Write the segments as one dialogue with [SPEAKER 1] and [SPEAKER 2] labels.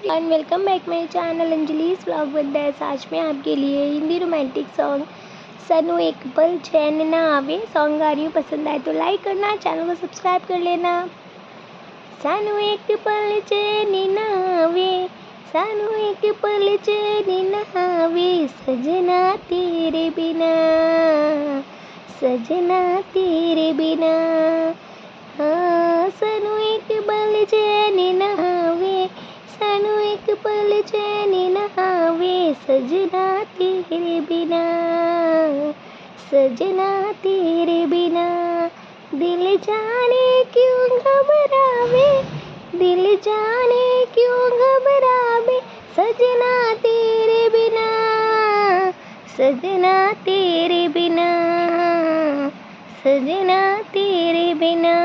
[SPEAKER 1] And welcome back my channel Anjali's vlog with दैस। आज मैं आपके लिए हिंदी रोमांटिक सॉन्ग सनू एक पल चैन ना आवे सॉन्ग गा रही हूँ। पसंद आए तो लाइक करना, चैनल को सब्सक्राइब कर लेना। सनू एक पल चैन ना आवे, सनू एक पल चैन ना आवे, सजना तेरे बिना, सजना तेरे बिना। हाँ सनू एक पल चैन ना आवे, सनू एक पल चैन न आवे, सजना तेरे बिना, सजना तेरे बिना। दिल जाने क्यों घबरावे, दिल जाने क्यों घबरावे, सजना तेरे बिना, सजना तेरे बिना, सजना तेरे बिना।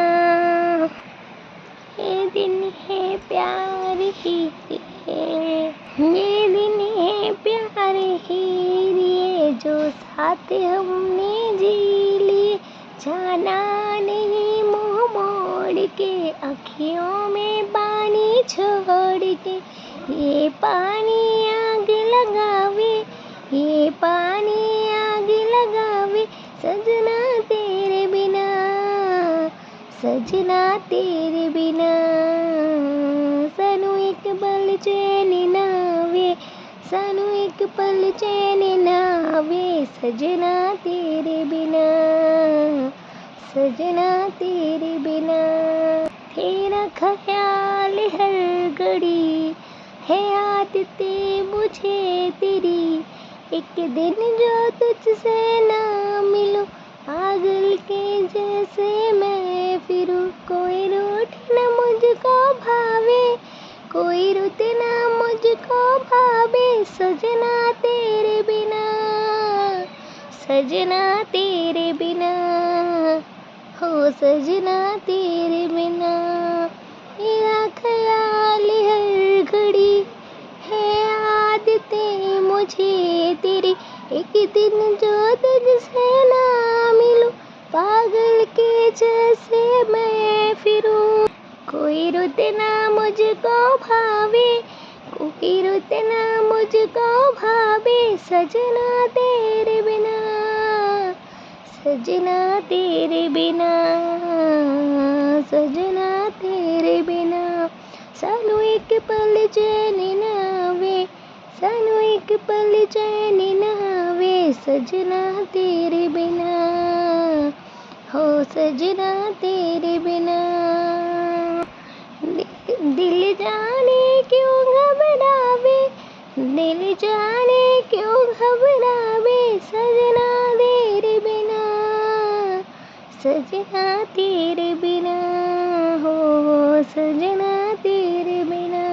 [SPEAKER 1] ये दिन है प्यार ही है, ये दिन है प्यार ही ये जो साथ हमने जी लिए। जाना नहीं मुँह मोड़ के, अखियों में पानी छोड़ के। ये पानी आग लगावे, ये पानी आग लगावे, सजना तेरे बिना, सजना तेरे बिना। सनू एक पल चैन न आवे, सनू एक पल चैन न आवे, सजना तेरे बिना, सजना तेरे बिना। तेरा ख्याल हर घड़ी है आदतें मुझे तेरी, एक दिन जो तुझसे ना मिलूं, पागल के जैसे मैं फिरूं। कोई रूठ न मुझको भावे, कोई रुत न मुझको भावे, सजना तेरे बिना, सजना तेरे बिना, हो सजना तेरे बिना। तेरा ख्याल हर घड़ी है आदतें मुझे तेरी, एक दिन जो तुझसे ना मिलूं, पागल के जैसे मैं फिरूं। कोई रुत ना मुझको भावे, कोई रुत ना मुझको भावे, सजना तेरे बिना, सजना तेरे बिना, सजना तेरे बिना। सनू एक पल चैन न आवे, सनू एक पल चैन न आवे, सजना तेरे बिना, हो सजना तेरे बिना। दिल जाने क्यों घबरावे, दिल जाने क्यों घबरावे, सजना तेरे बिना, सजना तेरे बिना, हो सजना तेरे बिना,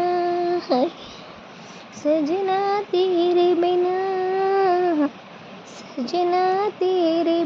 [SPEAKER 1] सजना तेरे बिना, सजना तेरे